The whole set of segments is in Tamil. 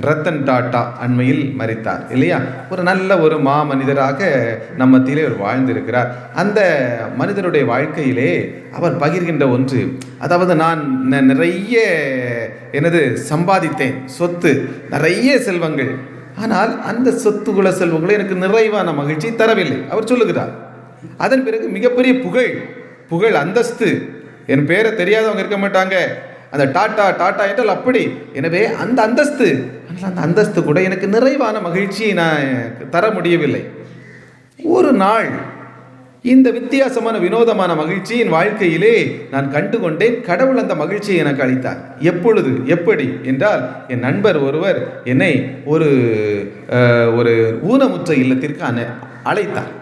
ரத்தன் டாட்டா அண்மையில் மரித்தார் இல்லையா? ஒரு நல்ல ஒரு மனிதராக நம்ம மத்தியிலே அவர் வாழ்ந்திருக்கிறார். அந்த மனிதருடைய வாழ்க்கையிலே அவர் பகிர்கின்ற ஒன்று, அதாவது நான் நிறைய சம்பாதித்தேன், சொத்து, நிறைய செல்வங்கள், ஆனால் அந்த சொத்துக்குள்ள செல்வங்களை எனக்கு நிறைவான மகிழ்ச்சி தரவில்லை அவர் சொல்லுகிறார். அதன் பிறகு மிகப்பெரிய புகழ் அந்தஸ்து, என் பேரை தெரியாதவங்க இருக்க மாட்டாங்க, அந்த டாட்டா டாட்டா என்றால் அப்படி. எனவே அந்த அந்தஸ்து, ஆனால் அந்த அந்தஸ்து கூட எனக்கு நிறைவான மகிழ்ச்சியை நான் தர முடியவில்லை. ஒரு நாள் இந்த வித்தியாசமான வினோதமான மகிழ்ச்சியின் வாழ்க்கையிலே நான் கண்டுகொண்டேன். கடவுள் அந்த மகிழ்ச்சியை எனக்கு அளித்தார். எப்பொழுது, எப்படி என்றால், என் நண்பர் ஒருவர் என்னை ஒரு ஊனமுற்ற இல்லத்திற்கு அழைத்தார்.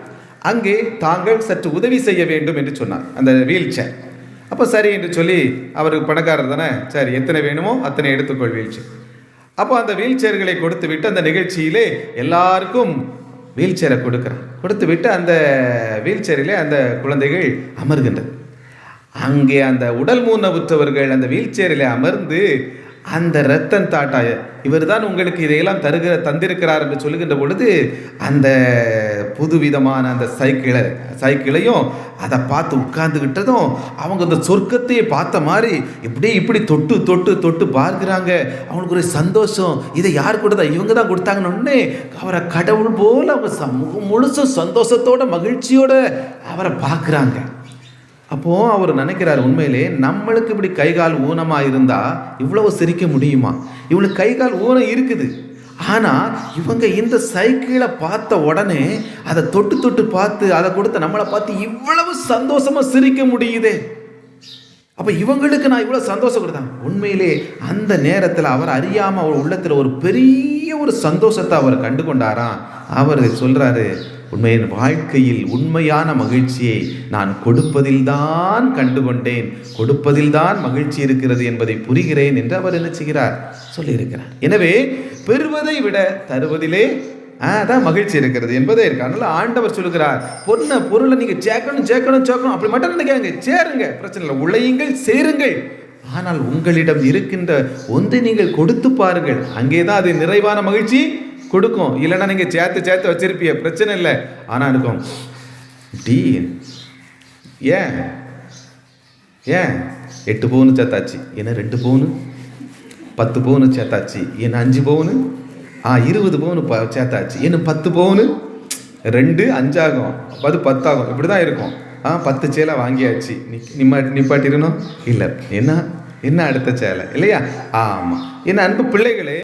அங்கே தாங்கள் சற்று உதவி செய்ய வேண்டும் என்று சொன்னார், அந்த வீல் சேர். அப்போ சரி என்று சொல்லி, அவருக்கு பணக்காரர் தானே, சரி எத்தனை வேணுமோ அத்தனை எடுத்துக்கொள் வீல் சேர். அப்போ அந்த வீல் சேர்களை கொடுத்து விட்டு அந்த நிகழ்ச்சியிலே எல்லாருக்கும் வீல் சேரை கொடுத்து விட்டு அந்த வீல் சேரிலே அந்த குழந்தைகள் அமர்கின்றது. அங்கே அந்த உடல் ஊனமுற்றவர்கள் அந்த வீல் சேரிலே அமர்ந்து அந்த ரத்தன் டாட்டா இவர் தான் உங்களுக்கு இதையெல்லாம் தந்திருக்கிறார் என்று சொல்லுகின்ற பொழுது, அந்த புதுவிதமான அந்த சைக்கிளையும் அதை பார்த்து உட்கார்ந்துக்கிட்டதும் அவங்க அந்த சொர்க்கத்தையே பார்த்த மாதிரி இப்படி தொட்டு தொட்டு தொட்டு பார்க்குறாங்க. அவங்களுக்கு ஒரு சந்தோஷம். இதை யார் கொடுத்தா? இவங்க தான் கொடுத்தாங்கன்னு அவரை கடவுள் போல் அவங்க முழுசும் சந்தோஷத்தோட மகிழ்ச்சியோட அவரை பார்க்குறாங்க. அப்போது அவர் நினைக்கிறார், உண்மையிலே நம்மளுக்கு இப்படி கைகால் ஊனமாக இருந்தால் இவ்வளவு சிரிக்க முடியுமா? இவளுக்கு கைகால் ஊனம் இருக்குது, ஆனால் இவங்க இந்த சைக்கிளை பார்த்த உடனே அதை தொட்டு தொட்டு பார்த்து அதை கொடுத்த நம்மளை பார்த்து இவ்வளவு சந்தோஷமாக சிரிக்க முடியுதே. அப்போ இவங்களுக்கு நான் இவ்வளோ சந்தோஷம் கொடுத்தேன். உண்மையிலே அந்த நேரத்தில் அவர் அறியாமல் அவர் உள்ளத்தில் ஒரு பெரிய ஒரு சந்தோஷத்தை அவர் கண்டு கொண்டாராம். அவர் சொல்கிறாரு, உண்மையின் வாழ்க்கையில் உண்மையான மகிழ்ச்சியை நான் கொடுப்பதில்தான் கண்டுகொண்டேன், கொடுப்பதில்தான் மகிழ்ச்சி இருக்கிறது என்பதை புரிகிறேன் என்று அவர் என்ன செய்கிறார், சொல்லியிருக்கிறார். எனவே பெறுவதை விட தருவதிலே தான் மகிழ்ச்சி இருக்கிறது என்பதே இருக்கு. அதனால ஆண்டவர் சொல்லுகிறார், பொருளை நீங்கள் சேர்க்கணும் அப்படி மட்டும் நினைக்காங்க, சேருங்க, பிரச்சனை இல்லை, உழையுங்கள், சேருங்கள், ஆனால் உங்களிடம் இருக்கின்ற ஒன்றை நீங்கள் கொடுத்து பாருங்கள், அங்கேதான் அது நிறைவான மகிழ்ச்சி கொடுக்கும். இல்லைன்னா நீங்கள் சேர்த்து வச்சிருப்பீங்க, பிரச்சனை இல்லை, ஆனால் இருக்கும் டீ ஏன் 8 பவுனு சேர்த்தாச்சு, ஏன்னா 2 பவுனு, 10 பவுனு சேர்த்தாச்சு, ஏன்னா 5 பவுனு, 20 பவுனு சேர்த்தாச்சு, இன்னும் 10 பவுனு, 2 5 ஆகும், அது 10 ஆகும், இப்படி தான் இருக்கும். 10 சேலை வாங்கியாச்சு, நிப்பாட்டிடணும் இல்லை, என்ன அடுத்த சேலை இல்லையா? ஆமாம். என்ன அன்பு பிள்ளைகளே,